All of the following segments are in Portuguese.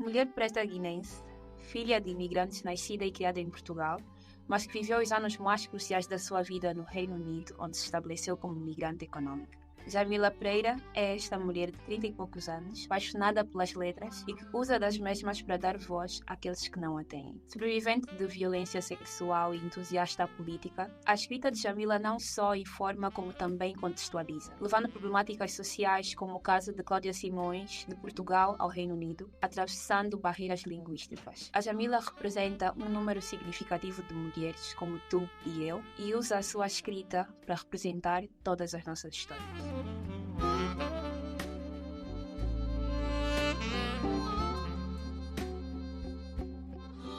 Mulher preta guinense, filha de imigrantes nascida e criada em Portugal, mas que viveu os anos mais cruciais da sua vida no Reino Unido, onde se estabeleceu como migrante econômica. Jamila Pereira é esta mulher de 30 e poucos anos, apaixonada pelas letras e que usa das mesmas para dar voz àqueles que não a têm. Sobrevivente de violência sexual e entusiasta política, a escrita de Jamila não só informa como também contextualiza, levando problemáticas sociais como o caso de Cláudia Simões, de Portugal ao Reino Unido, atravessando barreiras linguísticas. A Jamila representa um número significativo de mulheres como tu e eu e usa a sua escrita para representar todas as nossas histórias.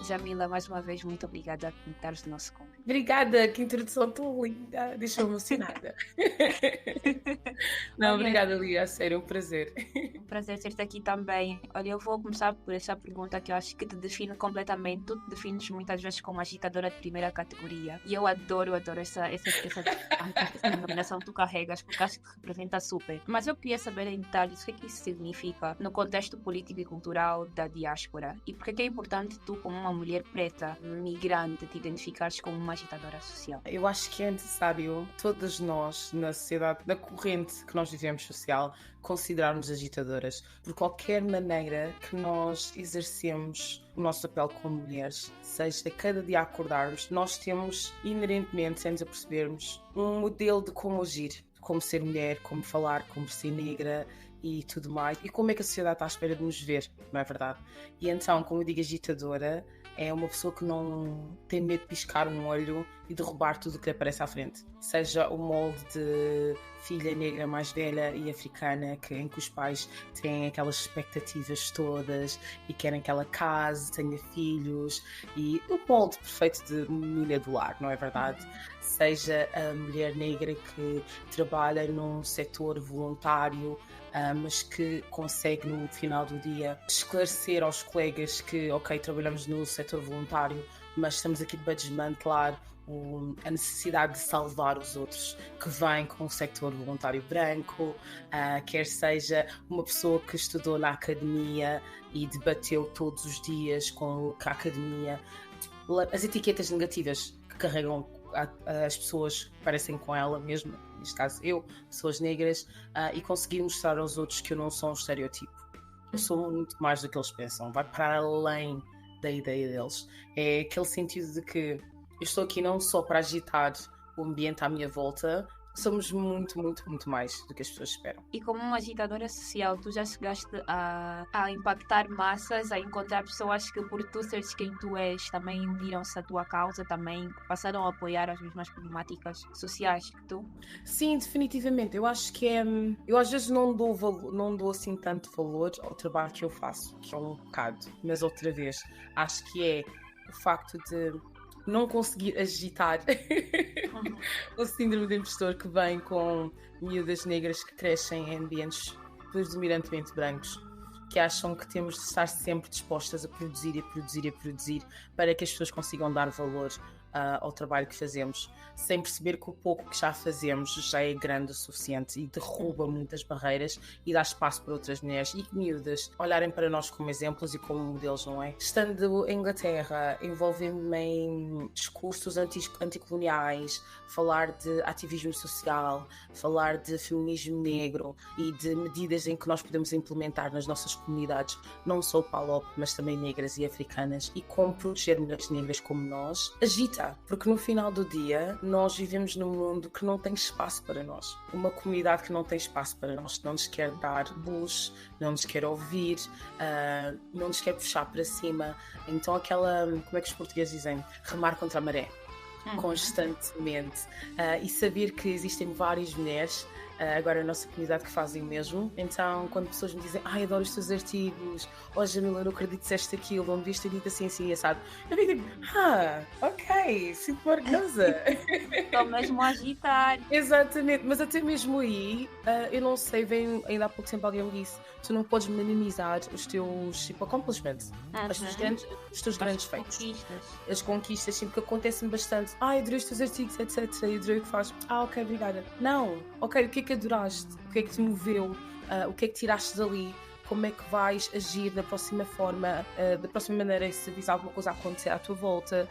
Jamila, mais uma vez, muito obrigada por estares no nosso convite. Obrigada, que introdução tão linda, deixou-me emocionada. Não, obrigada, Lia, a sério, um prazer. Um prazer ter-te aqui também. Olha, eu vou começar por essa pergunta que eu acho que te define completamente. Tu te defines muitas vezes como agitadora de primeira categoria. E eu adoro essa denominação que tu carregas, porque acho que te representa super. Mas eu queria saber em detalhes o que é que isso significa no contexto político e cultural da diáspora. E por que é importante tu, como uma mulher preta, migrante, te identificares como uma agitadora social? Eu acho que é necessário todas nós, na sociedade, na corrente que nós vivemos social, considerarmos agitadoras. Por qualquer maneira que nós exercemos o nosso papel como mulheres, seja cada dia a acordarmos, nós temos inerentemente, sem nos apercebermos, um modelo de como agir. Como ser mulher, como falar, como ser negra e tudo mais. E como é que a sociedade está à espera de nos ver, não é verdade? E então, como eu digo, agitadora é uma pessoa que não tem medo de piscar um olho e derrubar tudo o que lhe aparece à frente. Seja o molde de filha negra mais velha e africana, em que os pais têm aquelas expectativas todas e querem que ela case, tenha filhos, e o molde perfeito de mulher do lar, não é verdade? Seja a mulher negra que trabalha num setor voluntário, mas que consegue no final do dia esclarecer aos colegas que, ok, trabalhamos no setor voluntário, mas estamos aqui para desmantelar a necessidade de salvar os outros que vêm com o setor voluntário branco, quer seja uma pessoa que estudou na academia e debateu todos os dias com a academia as etiquetas negativas que carregam as pessoas que parecem com ela mesmo, neste caso eu, pessoas negras, e conseguir mostrar aos outros que eu não sou um estereotipo. Eu sou muito mais do que eles pensam, vai para além da ideia deles. É aquele sentido de que eu estou aqui não só para agitar o ambiente à minha volta, somos muito, muito, muito mais do que as pessoas esperam. E como uma agitadora social, tu já chegaste a impactar massas, a encontrar pessoas que, por tu seres quem tu és, também uniram-se à tua causa, também passaram a apoiar as mesmas problemáticas sociais que tu? Sim, definitivamente. Eu acho que é... Eu às vezes não dou assim tanto valor ao trabalho que eu faço, que é um bocado. Mas outra vez, acho que é o facto de não conseguir agitar o síndrome do impostor que vem com miúdas negras que crescem em ambientes predominantemente brancos, que acham que temos de estar sempre dispostas a produzir e produzir e produzir para que as pessoas consigam dar valor ao trabalho que fazemos, sem perceber que o pouco que já fazemos já é grande o suficiente e derruba muitas barreiras e dá espaço para outras mulheres e miúdas olharem para nós como exemplos e como modelos, não é? Estando em Inglaterra, envolvendo-me em discursos anticoloniais, falar de ativismo social, falar de feminismo negro e de medidas em que nós podemos implementar nas nossas comunidades, não só PALOP, mas também negras e africanas, e como proteger mulheres negras como nós, agita. Porque no final do dia nós vivemos num mundo que não tem espaço para nós, uma comunidade que não tem espaço para nós, não nos quer dar luz, não nos quer ouvir, não nos quer puxar para cima. Então aquela, como é que os portugueses dizem, remar contra a maré constantemente, e saber que existem várias mulheres agora na nossa comunidade que fazem o mesmo. Então quando pessoas me dizem adoro os teus artigos, Jamila, não acredito que disseste aquilo, não devias ter dito assim, sabe? Eu digo, ok, sinto-me orgulhosa. Estou mesmo a agitar. Exatamente, mas até mesmo aí, eu não sei, ainda há pouco tempo alguém me disse, tu não podes minimizar os teus accomplishments, os teus grandes feitos. As conquistas, sim, porque acontece-me bastante. Adorei os teus artigos, etc. E adorei o que fazes. Ok, obrigada. Não, ok, o que é que adoraste? O que é que te moveu? O que é que tiraste dali? como é que vais agir da próxima forma, da próxima maneira, se vis alguma coisa a acontecer à tua volta,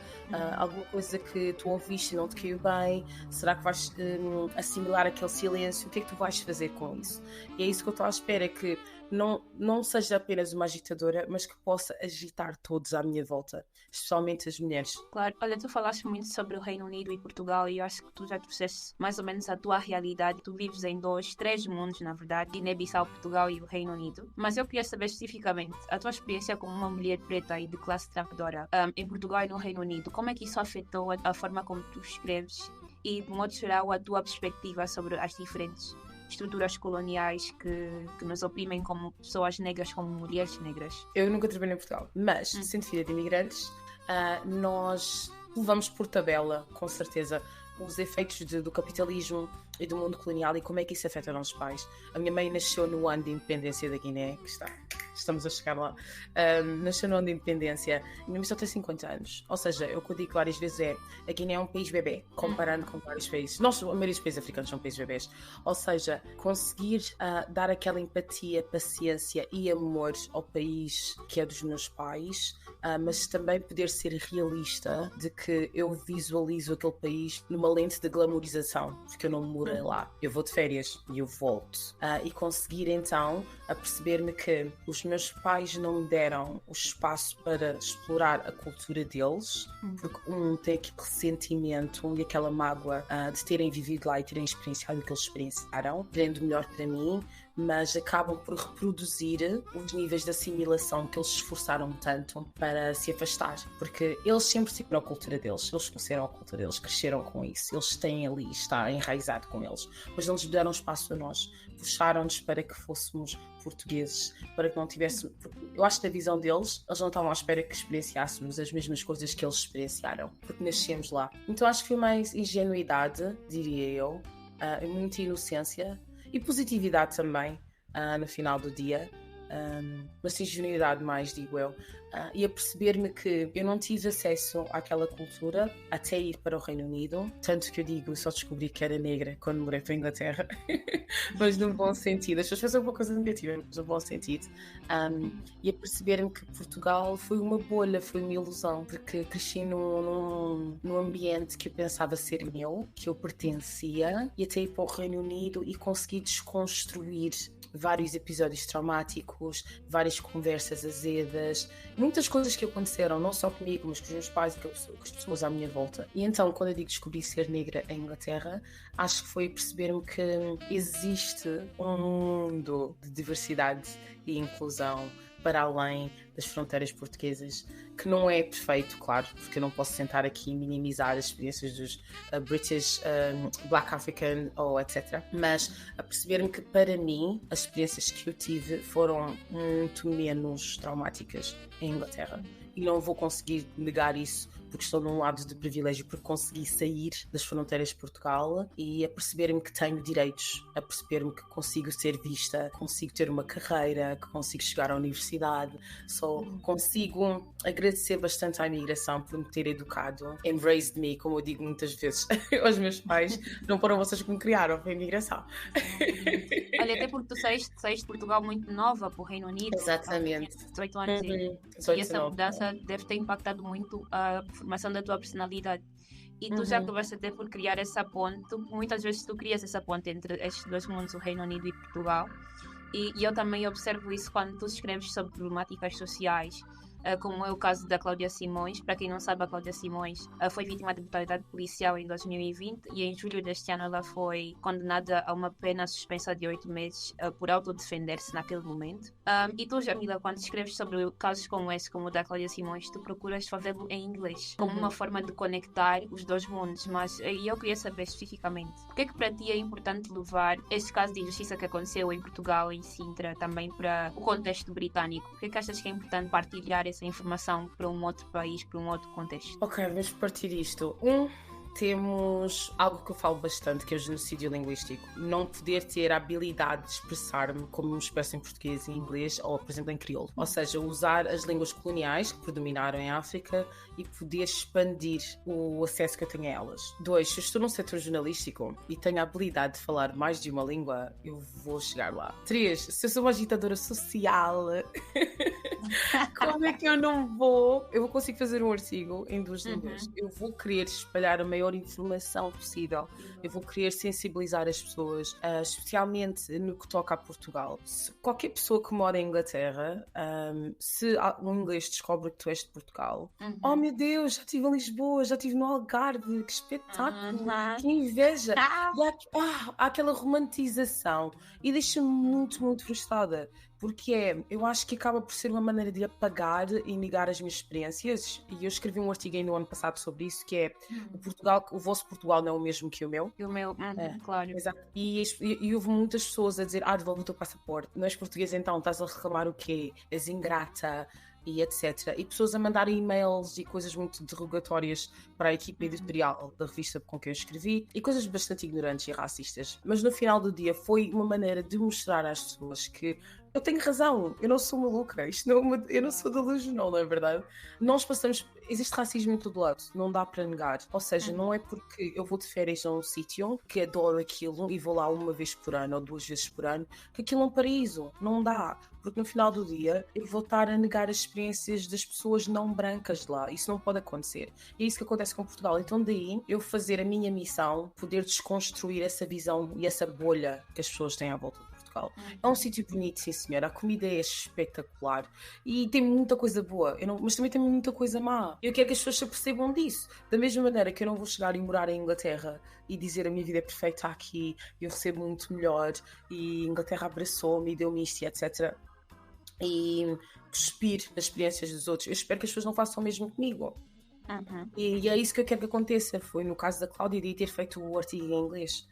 alguma coisa que tu ouviste e não te caiu bem, será que vais assimilar aquele silêncio? O que é que tu vais fazer com isso? E é isso que eu estou à espera, que não seja apenas uma agitadora, mas que possa agitar todos à minha volta, especialmente as mulheres. Claro, olha, tu falaste muito sobre o Reino Unido e Portugal e eu acho que tu já trouxeste mais ou menos a tua realidade. Tu vives em três mundos, na verdade, Guiné-Bissau, Portugal e o Reino Unido. Mas eu queria saber especificamente a tua experiência como uma mulher preta e de classe trabalhadora em Portugal e no Reino Unido. Como é que isso afetou a forma como tu escreves e, de modo geral, a tua perspectiva sobre as diferentes estruturas coloniais que nos oprimem como pessoas negras, como mulheres negras? Eu nunca trabalhei em Portugal, mas, sendo filha de imigrantes, nós levamos por tabela, com certeza, os efeitos do capitalismo e do mundo colonial e como é que isso afeta os nossos pais. A minha mãe nasceu no ano de independência da Guiné, estamos a chegar lá. Nasceu no ano de independência e minha mãe só tem 50 anos. Ou seja, eu que eu digo várias vezes a Guiné é um país bebê, comparando com vários países. A maioria dos países africanos são países bebês. Ou seja, conseguir dar aquela empatia, paciência e amor ao país que é dos meus pais, mas também poder ser realista de que eu visualizo aquele país numa lente de glamourização, porque eu não morei lá. Eu vou de férias e eu volto. E conseguir então a perceber-me que os meus pais não me deram o espaço para explorar a cultura deles, porque tem aquele ressentimento e aquela mágoa de terem vivido lá e terem experienciado o que eles experienciaram, querendo melhor para mim, mas acabam por reproduzir os níveis de assimilação que eles se esforçaram tanto para se afastar, porque eles sempre tiveram a cultura deles, eles conheceram a cultura deles, cresceram com isso, eles têm ali, está enraizado com eles, mas não nos deram espaço a nós, puxaram-nos para que fôssemos portugueses, para que não tivéssemos... Eu acho que da visão deles, eles não estavam à espera que experienciássemos as mesmas coisas que eles experienciaram, porque nascemos lá. Então acho que foi mais ingenuidade, diria eu, muita inocência, e positividade também, no final do dia, mas ingenuidade mais, digo eu, e a perceber-me que eu não tive acesso àquela cultura até ir para o Reino Unido, tanto que eu digo, só descobri que era negra quando morei para a Inglaterra, mas num bom sentido. As pessoas fazem uma coisa negativa, mas num bom sentido, e a perceber-me que Portugal foi uma bolha, foi uma ilusão, porque cresci num ambiente que eu pensava ser meu, que eu pertencia, e até ir para o Reino Unido e consegui desconstruir vários episódios traumáticos, várias conversas azedas, muitas coisas que aconteceram, não só comigo, mas com os meus pais e com as pessoas à minha volta. E então, quando eu digo descobrir ser negra em Inglaterra, acho que foi perceber-me que existe um mundo de diversidade e inclusão para além das fronteiras portuguesas, que não é perfeito, claro, porque eu não posso sentar aqui e minimizar as experiências dos British, Black African ou etc. Mas a perceber-me que para mim as experiências que eu tive foram muito menos traumáticas em Inglaterra. E não vou conseguir negar isso porque estou num lado de privilégio, porque consegui sair das fronteiras de Portugal e a perceber-me que tenho direitos, a perceber-me que consigo ser vista, consigo ter uma carreira, que consigo chegar à universidade, só consigo agradecer bastante à imigração por me ter educado, embraced me, como eu digo muitas vezes aos meus pais, não foram vocês que me criaram, foi a imigração. Olha, até porque tu saíste de Portugal muito nova para o Reino Unido. Exatamente. 18 anos e essa mudança deve ter impactado muito a formação da tua personalidade. E tu já acabaste até por criar essa ponte. Muitas vezes tu crias essa ponte entre estes dois mundos, o Reino Unido e Portugal. E eu também observo isso quando tu escreves sobre problemáticas sociais, como é o caso da Cláudia Simões. Para quem não sabe, a Cláudia Simões foi vítima de brutalidade policial em 2020 e em julho deste ano ela foi condenada a uma pena suspensa de 8 meses por autodefender-se naquele momento. E tu, Jamila, quando escreves sobre casos como esse, como o da Cláudia Simões, tu procuras fazê-lo em inglês, como uma forma de conectar os dois mundos. Mas eu queria saber especificamente, por que para ti é importante levar este caso de injustiça que aconteceu em Portugal, em Sintra, também para o contexto britânico? Por que achas que é importante partilhar essa informação para um outro país, para um outro contexto? Ok, vamos partir isto. temos algo que eu falo bastante, que é o genocídio linguístico. Não poder ter a habilidade de expressar-me como me expresso em português e inglês, ou, por exemplo, em crioulo. Ou seja, usar as línguas coloniais que predominaram em África e poder expandir o acesso que eu tenho a elas. 2, se eu estou num setor jornalístico e tenho a habilidade de falar mais de uma língua, eu vou chegar lá. 3, se eu sou uma agitadora social, como é que eu não vou? Eu vou conseguir fazer um artigo em 2 línguas. Eu vou querer espalhar a maior informação possível. Eu vou querer sensibilizar as pessoas, especialmente no que toca a Portugal. Se qualquer pessoa que mora em Inglaterra, se um inglês descobre que tu és de Portugal, oh meu Deus, já estive em Lisboa, já estive no Algarve, que espetáculo, que inveja. E há aquela romantização e deixa-me muito, muito frustrada. Porque eu acho que acaba por ser uma maneira de apagar e negar as minhas experiências. E eu escrevi um artigo ainda no ano passado sobre isso, que é o vosso Portugal não é o mesmo que o meu. E o meu, claro. Exato. E houve muitas pessoas a dizer, devolve o teu passaporte. Não és português então, estás a reclamar o quê? És ingrata e etc. E pessoas a mandarem e-mails e coisas muito derrogatórias para a equipa editorial da revista com quem eu escrevi e coisas bastante ignorantes e racistas. Mas no final do dia foi uma maneira de mostrar às pessoas que eu tenho razão, eu não sou maluca, eu não sou delusional, não é verdade? Nós passamos, existe racismo em todo lado, não dá para negar. Ou seja, não é porque eu vou de férias a um sítio que adoro aquilo e vou lá uma vez por ano ou 2 vezes por ano, que aquilo é um paraíso, não dá. Porque no final do dia eu vou estar a negar as experiências das pessoas não brancas de lá. Isso não pode acontecer. E é isso que acontece com Portugal. Então daí eu fazer a minha missão, poder desconstruir essa visão e essa bolha que as pessoas têm à volta de Portugal. É um sítio bonito, sim senhora. A comida é espetacular e tem muita coisa boa, mas também tem muita coisa má. Eu quero que as pessoas se apercebam disso. Da mesma maneira que eu não vou chegar e morar em Inglaterra e dizer a minha vida é perfeita aqui, eu recebo muito melhor e Inglaterra abraçou-me e deu-me isto e etc. E cuspir as experiências dos outros. Eu espero que as pessoas não façam o mesmo comigo. E é isso que eu quero que aconteça. Foi no caso da Cláudia de ter feito o artigo em inglês,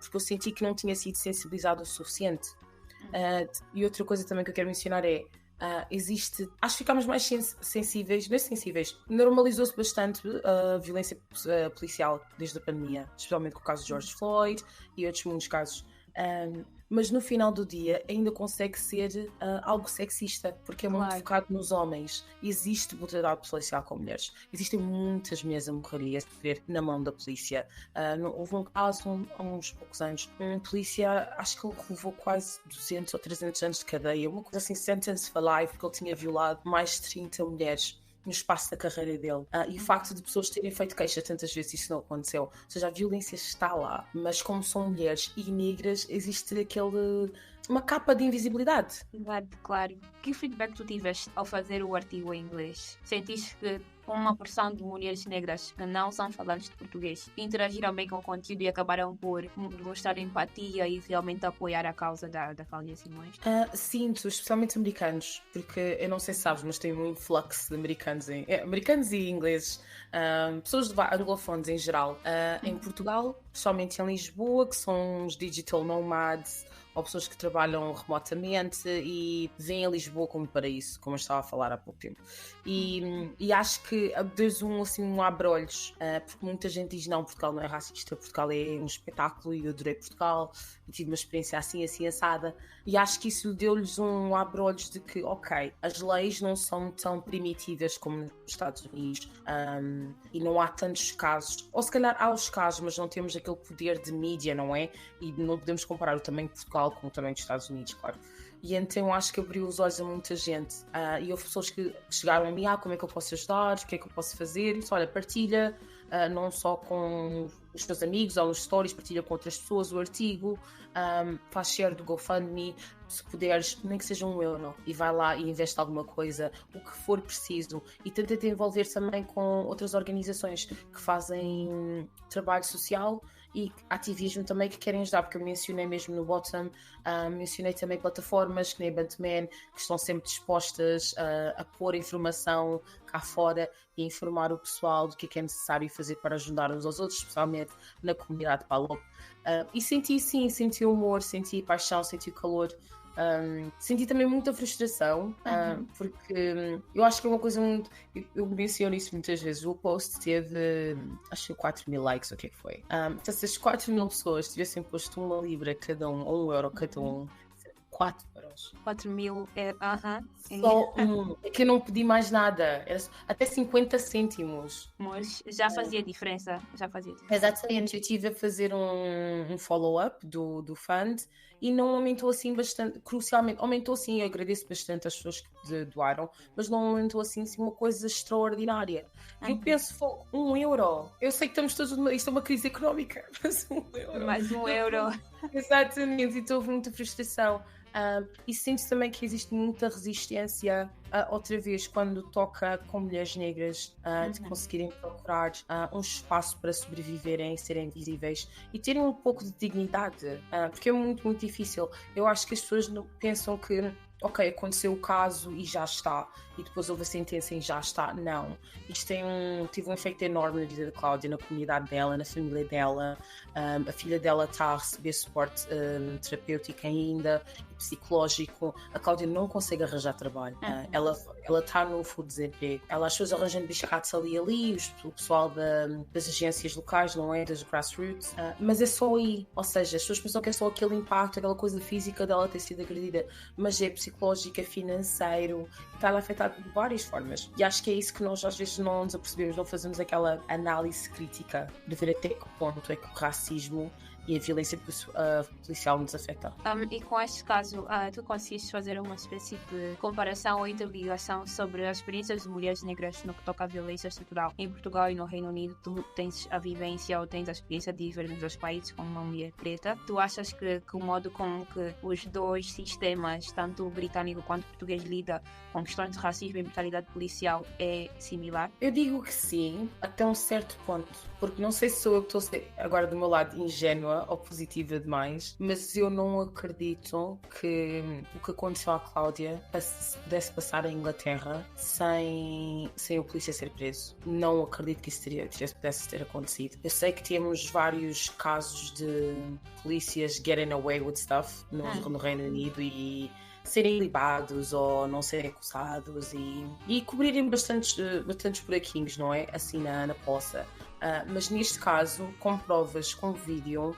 porque eu senti que não tinha sido sensibilizado o suficiente. E outra coisa também que eu quero mencionar é existe, acho que ficámos mais sensíveis, não é sensíveis, normalizou-se bastante a violência policial desde a pandemia, especialmente com o caso de George Floyd e outros muitos casos. Mas no final do dia ainda consegue ser algo sexista, porque é muito focado nos homens. Existe brutalidade policial com mulheres. Existem muitas mulheres a morrer e a sofrer na mão da polícia. Houve um caso há uns poucos anos, um polícia, acho que ele levou quase 200 ou 300 anos de cadeia, uma coisa assim, sentence for life, porque ele tinha violado mais de 30 mulheres no espaço da carreira dele. E o facto de pessoas terem feito queixa tantas vezes, isso não aconteceu. Ou seja, a violência está lá, mas como são mulheres e negras, existe uma capa de invisibilidade. Claro. Que feedback tu tiveste ao fazer o artigo em inglês? Sentiste que com uma porção de mulheres negras que não são falantes de português interagiram bem com o conteúdo e acabaram por mostrar empatia e realmente apoiar a causa da Cláudia Simões? Sinto, especialmente americanos, porque eu não sei se sabes, mas tem um influxo de americanos e ingleses, pessoas de anglofones em geral, em Portugal, especialmente em Lisboa, que são os digital nomads, ou pessoas que trabalham remotamente e veem a Lisboa como paraíso, como eu estava a falar há pouco tempo. E acho que desde um abre-olhos, porque muita gente diz não, Portugal não é racista, Portugal é um espetáculo e eu adorei Portugal e tive uma experiência assim assada, e acho que isso deu-lhes um abre-olhos de que, ok, as leis não são tão primitivas como nos Estados Unidos, e não há tantos casos, ou se calhar há os casos, mas não temos aquele poder de mídia, não é? E não podemos comparar o tamanho de Portugal com o tamanho dos Estados Unidos, claro. E então acho que abriu os olhos a muita gente, e houve pessoas que chegaram a mim, como é que eu posso ajudar, o que é que eu posso fazer, isso, olha, partilha, não só com os teus amigos ou nos stories, partilha com outras pessoas o artigo, faz share do GoFundMe, se puderes, nem que seja €1, e vai lá e investe alguma coisa, o que for preciso, e tenta te envolver também com outras organizações que fazem trabalho social e ativismo também que querem ajudar, porque eu mencionei mesmo no bottom, mencionei também plataformas que nem a Bantman, que estão sempre dispostas a pôr informação cá fora e informar o pessoal do que é necessário fazer para ajudar uns aos outros, especialmente na comunidade PALOP. E senti humor, senti paixão, senti o calor Senti também muita frustração, porque eu acho que é uma coisa muito... Eu menciono isso muitas vezes. O post teve, acho que 4.000 likes, ou o que é que foi? Então, se as 4.000 pessoas tivessem posto uma libra cada um, ou €1 cada um, 4 euros. 4.000 Só um. É que eu não pedi mais nada. Até 50 cêntimos. Mas já fazia diferença. Já fazia diferença. Exatamente. Eu estive a fazer um follow-up do fund e não aumentou assim bastante, crucialmente. Aumentou sim, eu agradeço bastante às pessoas que doaram, mas não aumentou assim uma coisa extraordinária. E eu penso, €1. Eu sei que estamos todos isto é uma crise económica, mas €1. Mais €1. Exatamente, e houve muita frustração. E sinto também que existe muita resistência, outra vez, quando toca com mulheres negras, de conseguirem procurar um espaço para sobreviverem, serem visíveis e terem um pouco de dignidade, porque é muito, muito difícil. Eu acho que as pessoas pensam que ok, aconteceu o caso e já está, e depois houve a sentença e já está. Não, isto teve um efeito enorme na vida da Cláudia, na comunidade dela, na família dela. A filha dela está a receber suporte terapêutico ainda, psicológico. A Cláudia não consegue arranjar trabalho. Ela está no full desemprego. As pessoas arranjam biscates ali e ali, o pessoal das agências locais, não é? Das grassroots. Mas é só aí. Ou seja, as pessoas pensam que é só aquele impacto, aquela coisa física dela ter sido agredida, mas é psicológica, financeiro, está a afetar de várias formas. E acho que é isso que nós às vezes não nos apercebemos, não fazemos aquela análise crítica de ver até que ponto é que o racismo e a violência policial nos afeta. E com este caso, tu conseguiste fazer uma espécie de comparação ou interligação sobre as experiências de mulheres negras no que toca à violência estrutural em Portugal e no Reino Unido? Tu tens a vivência ou tens a experiência de viver nos dois países como uma mulher preta. Tu achas que o modo com que os dois sistemas, tanto o britânico quanto o português, lida com questões de racismo e brutalidade policial é similar? Eu digo que sim, até um certo ponto, porque não sei se sou eu que estou a ser agora do meu lado ingênua ou positiva demais, mas eu não acredito que o que aconteceu à Cláudia pudesse passar em Inglaterra sem o polícia ser preso. Não acredito que isso pudesse ter acontecido. Eu sei que temos vários casos de polícias getting away with stuff no Reino Unido e serem libados ou não serem acusados e cobrirem bastantes buraquinhos, não é? Assim na poça. Mas neste caso, com provas, com vídeo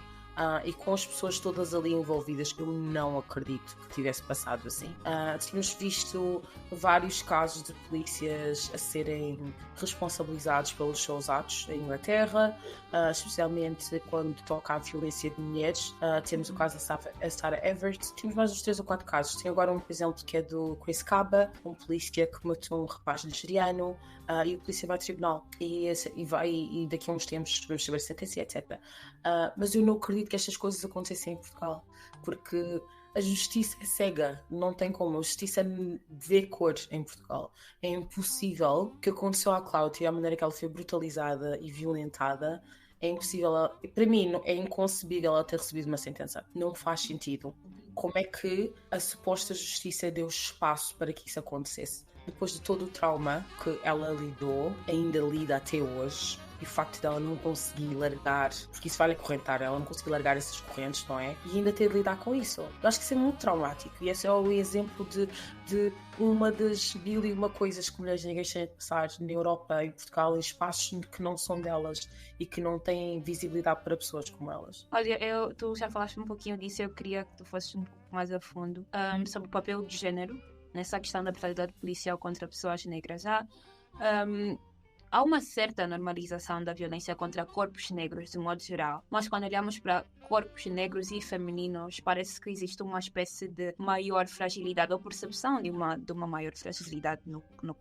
e com as pessoas todas ali envolvidas, eu não acredito que tivesse passado assim. Tínhamos visto vários casos de polícias a serem responsabilizados pelos seus atos em Inglaterra, especialmente quando toca à violência de mulheres. Temos o caso da Sarah Everett, temos mais uns 3 ou 4 casos. Tem agora um, por exemplo, que é do Chris Kaba, um polícia que matou um rapaz nigeriano, e o polícia vai ao tribunal e daqui a uns tempos vamos saber a sentença, etc. Mas eu não acredito que estas coisas acontecessem em Portugal, porque a justiça é cega, não tem como. A justiça vê cor em Portugal. É impossível o que aconteceu à Cláudia, a maneira que ela foi brutalizada e violentada. É impossível, para mim, é inconcebível ela ter recebido uma sentença. Não faz sentido. Como é que a suposta justiça deu espaço para que isso acontecesse? Depois de todo o trauma que ela lidou, ainda lida até hoje, e o facto dela não conseguir largar, porque isso vai lhe acorrentar, ela não conseguir largar essas correntes, não é? E ainda ter de lidar com isso. Eu acho que isso é muito traumático, e esse é o exemplo de uma das mil e uma coisas que mulheres negras têm de passar na Europa e em Portugal, em espaços que não são delas e que não têm visibilidade para pessoas como elas. Olha, tu já falaste um pouquinho disso, eu queria que tu fosses um pouco mais a fundo sobre o papel de género nessa questão da brutalidade policial contra pessoas negras. Há uma certa normalização da violência contra corpos negros, de modo geral, mas quando olhamos para corpos negros e femininos, parece que existe uma espécie de maior fragilidade, ou percepção de uma maior fragilidade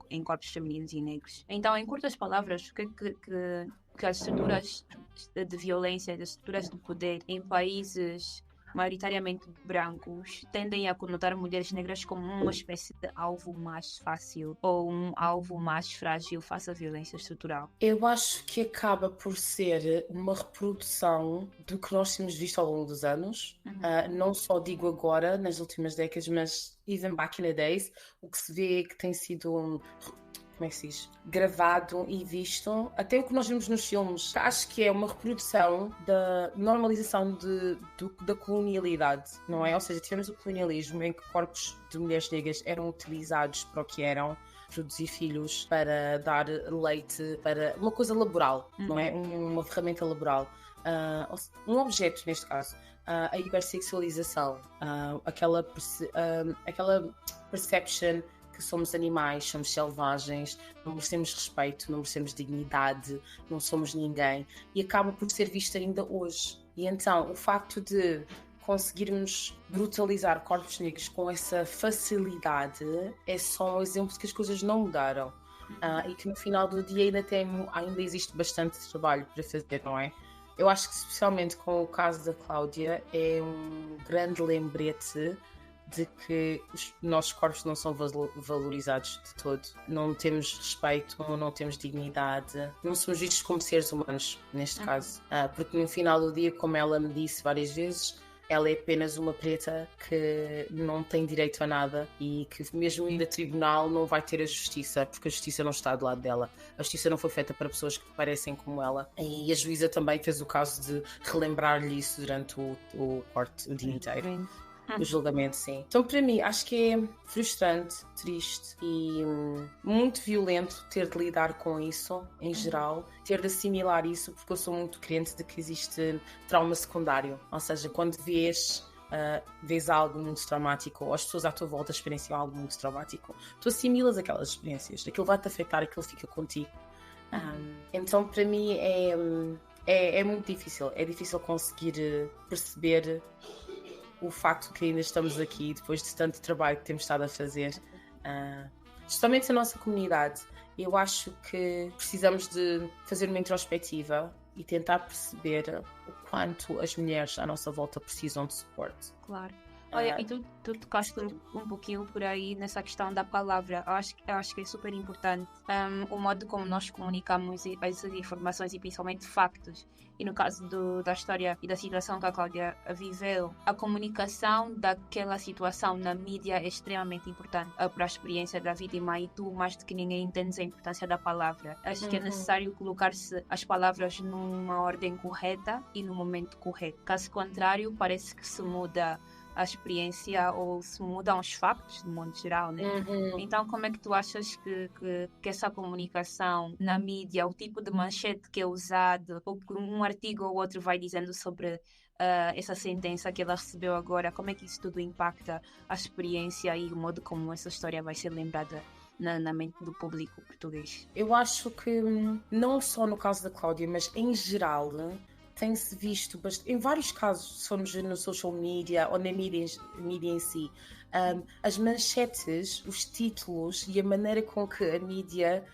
em corpos femininos e negros. Então, em curtas palavras, o que as estruturas de violência, as estruturas de poder em países maioritariamente brancos, tendem a conotar mulheres negras como uma espécie de alvo mais fácil ou um alvo mais frágil face à violência estrutural? Eu acho que acaba por ser uma reprodução do que nós temos visto ao longo dos anos. Não só digo agora, nas últimas décadas, mas even back in the days, o que se vê que tem sido como é que se diz? Gravado e visto, até o que nós vemos nos filmes. Acho que é uma reprodução da normalização da colonialidade, não é? Ou seja, tivemos o colonialismo em que corpos de mulheres negras eram utilizados para o que eram, produzir filhos, para dar leite, para uma coisa laboral, não é? Uma ferramenta laboral. Um objeto, neste caso. A hipersexualização, aquela perception que somos animais, somos selvagens, não merecemos respeito, não merecemos dignidade, não somos ninguém, e acaba por ser visto ainda hoje. E então, o facto de conseguirmos brutalizar corpos negros com essa facilidade é só um exemplo de que as coisas não mudaram. E que no final do dia ainda existe bastante trabalho para fazer, não é? Eu acho que especialmente com o caso da Cláudia é um grande lembrete de que os nossos corpos não são valorizados de todo. Não temos respeito, não temos dignidade, não somos vistos como seres humanos, neste caso. Porque no final do dia, como ela me disse várias vezes, ela é apenas uma preta que não tem direito a nada e que mesmo indo a tribunal não vai ter a justiça, porque a justiça não está do lado dela. A justiça não foi feita para pessoas que parecem como ela. E a juíza também fez o caso de relembrar-lhe isso durante o corte o dia inteiro. O julgamento, sim. Então, para mim, acho que é frustrante, triste e muito violento ter de lidar com isso, em geral. Ter de assimilar isso, porque eu sou muito crente de que existe trauma secundário. Ou seja, quando vês algo muito traumático, ou as pessoas à tua volta experienciam algo muito traumático, tu assimilas aquelas experiências. Aquilo vai-te afetar, aquilo fica contigo. Então, para mim, é muito difícil. É difícil conseguir perceber o facto que ainda estamos aqui depois de tanto trabalho que temos estado a fazer, justamente a nossa comunidade. Eu acho que precisamos de fazer uma introspectiva e tentar perceber o quanto as mulheres à nossa volta precisam de suporte. Claro. Olha, e tu tocaste um pouquinho por aí nessa questão da palavra. Eu acho que é super importante o modo como nós comunicamos essas informações e principalmente factos. E no caso da história e da situação que a Cláudia viveu, a comunicação daquela situação na mídia é extremamente importante para a experiência da vítima, e tu, mais do que ninguém, entendes a importância da palavra. Acho que é necessário colocar-se as palavras numa ordem correta e no momento correto. Caso contrário, parece que se muda a experiência ou se mudam os factos, de modo geral, né? Então, como é que tu achas que essa comunicação na mídia, o tipo de manchete que é usado, ou que um artigo ou outro vai dizendo sobre essa sentença que ela recebeu agora, como é que isso tudo impacta a experiência e o modo como essa história vai ser lembrada na mente do público português? Eu acho que, não só no caso da Cláudia, mas em geral, tem-se visto em vários casos, se formos ver no social media ou na mídia em si, as manchetes, os títulos e a maneira com que a mídia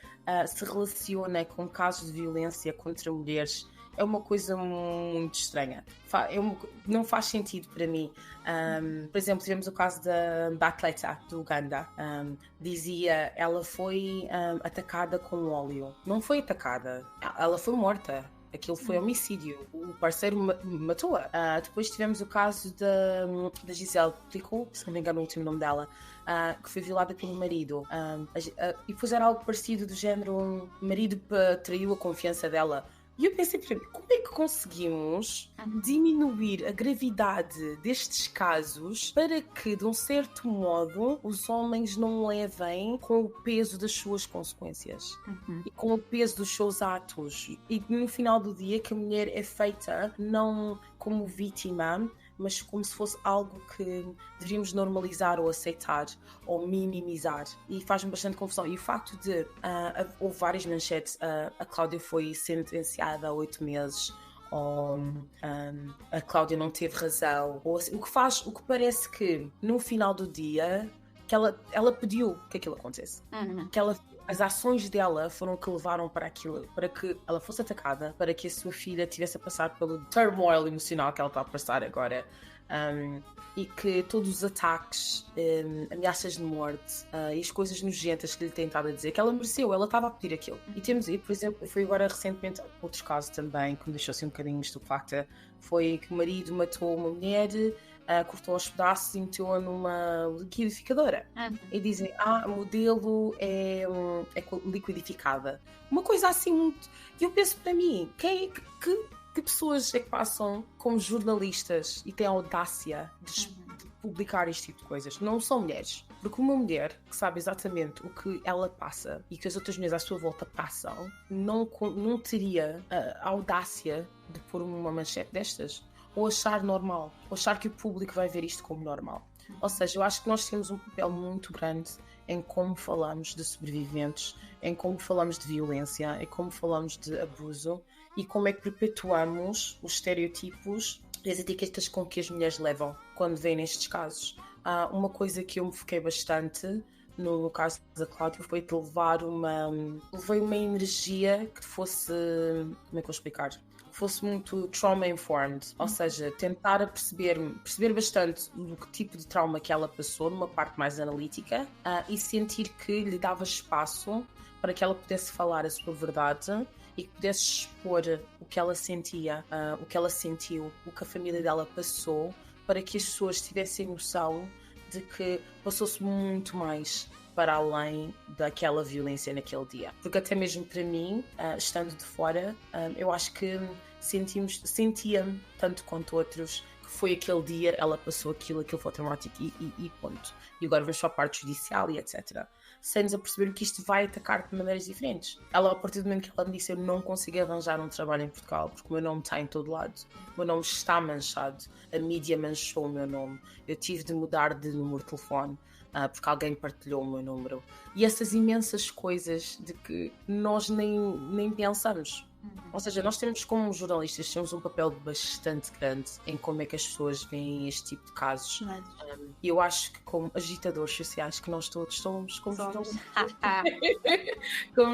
se relaciona com casos de violência contra mulheres é uma coisa muito estranha. Não faz sentido para mim. Por exemplo, tivemos o caso da atleta do Uganda. Dizia, ela foi atacada com óleo. Não foi atacada, ela foi morta. Aquilo foi homicídio. O parceiro matou-a. Depois tivemos o caso da Gisele Picot, se não me engano o último nome dela, que foi violada pelo marido. E depois era algo parecido do género, o marido traiu a confiança dela. E eu pensei para mim, como é que conseguimos diminuir a gravidade destes casos para que, de um certo modo, os homens não levem com o peso das suas consequências e com o peso dos seus atos? E no final do dia que a mulher é feita não como vítima, mas como se fosse algo que deveríamos normalizar ou aceitar ou minimizar. E faz-me bastante confusão. E o facto de houve várias manchetes, a Cláudia foi sentenciada a 8 meses, ou a Cláudia não teve razão, ou assim, o que parece que no final do dia que ela pediu que aquilo acontecesse. Que as ações dela foram que levaram para aquilo, para que ela fosse atacada, para que a sua filha tivesse a passar pelo turmoil emocional que ela está a passar agora, e que todos os ataques, ameaças de morte e as coisas nojentas que lhe têm estado a dizer, que ela mereceu, ela estava a pedir aquilo. E temos aí, por exemplo, foi agora recentemente outros casos também, que me deixou assim um bocadinho estupefacta, foi que o marido matou uma mulher cortou aos pedaços e meteu-a numa liquidificadora. E dizem, a modelo é liquidificada. Uma coisa assim muito... E eu penso para mim, que pessoas é que passam como jornalistas e têm a audácia de publicar este tipo de coisas? Não são mulheres. Porque uma mulher que sabe exatamente o que ela passa e que as outras mulheres à sua volta passam, não teria a audácia de pôr uma manchete destas. Ou achar normal. Ou achar que o público vai ver isto como normal. Ou seja, eu acho que nós temos um papel muito grande em como falamos de sobreviventes, em como falamos de violência, em como falamos de abuso e como é que perpetuamos os estereotipos e as etiquetas com que as mulheres levam quando vêm nestes casos. Uma coisa que eu me foquei bastante no caso da Cláudia foi de levei uma energia que fosse, como é que eu vou explicar? Fosse muito trauma-informed, ou seja, tentar perceber bastante do que tipo de trauma que ela passou, numa parte mais analítica, e sentir que lhe dava espaço para que ela pudesse falar a sua verdade e que pudesse expor o que ela sentia, o que ela sentiu, o que a família dela passou, para que as pessoas tivessem noção de que passou-se muito mais para além daquela violência naquele dia. Porque até mesmo para mim, estando de fora, eu acho que sentia-me, tanto quanto outros, que foi aquele dia, ela passou aquilo foi traumático e ponto. E agora vamos para a parte judicial e etc. Sem-nos aperceber que isto vai atacar de maneiras diferentes. Ela, a partir do momento que ela me disse, eu não consigo arranjar um trabalho em Portugal, porque o meu nome está em todo lado. O meu nome está manchado. A mídia manchou o meu nome. Eu tive de mudar de número de telefone, porque alguém partilhou o meu número. E essas imensas coisas de que nós nem pensamos. Ou seja, nós temos como jornalistas temos um papel bastante grande em como é que as pessoas veem este tipo de casos. E eu acho que como agitadores sociais que nós todos somos como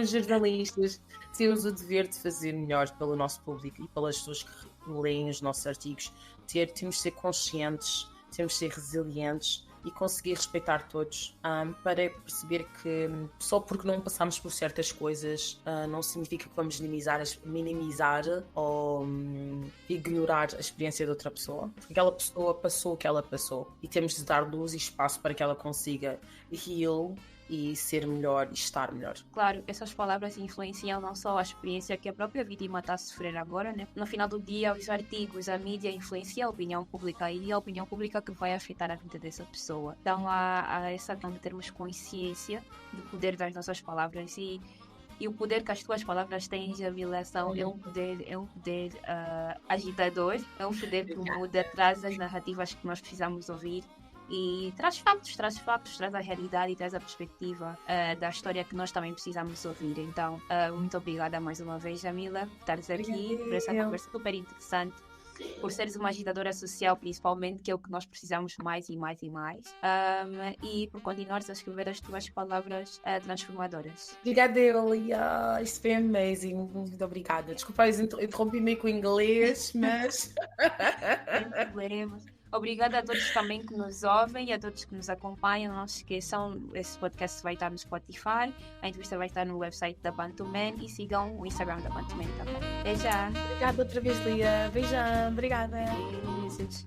jornalistas temos o dever de fazer melhor pelo nosso público e pelas pessoas que leem os nossos artigos. Temos de ser conscientes, temos de ser resilientes e conseguir respeitar todos, para perceber que só porque não passamos por certas coisas não significa que vamos minimizar ou ignorar a experiência de outra pessoa, porque aquela pessoa passou o que ela passou e temos de dar luz e espaço para que ela consiga heal e ser melhor e estar melhor. Claro, essas palavras influenciam não só a experiência que a própria vítima está a sofrer agora, né? No final do dia, os artigos, a mídia influencia a opinião pública e a opinião pública que vai afetar a vida dessa pessoa. Então, há essa questão de termos consciência do poder das nossas palavras e o poder que as tuas palavras têm, Jamila, é um poder agitador, é um poder que muda, traz as narrativas que nós precisamos ouvir. E traz factos, traz a realidade e traz a perspectiva da história que nós também precisamos ouvir. Então, muito obrigada mais uma vez, Jamila, por estares aqui, por essa conversa super interessante, por seres uma agitadora social, principalmente, que é o que nós precisamos mais e mais e mais, e por continuares a escrever as tuas palavras transformadoras. Obrigada, Elia. Isto foi amazing. Muito obrigada. Desculpa, eu interrompi meio com o inglês, mas... Sem problemas. Obrigada a todos também que nos ouvem e a todos que nos acompanham. Não se esqueçam, esse podcast vai estar no Spotify, a entrevista vai estar no website da Bantuman e sigam o Instagram da Bantuman também. Beijão. Obrigada outra vez, Lia. Beijão. Obrigada. Beijos.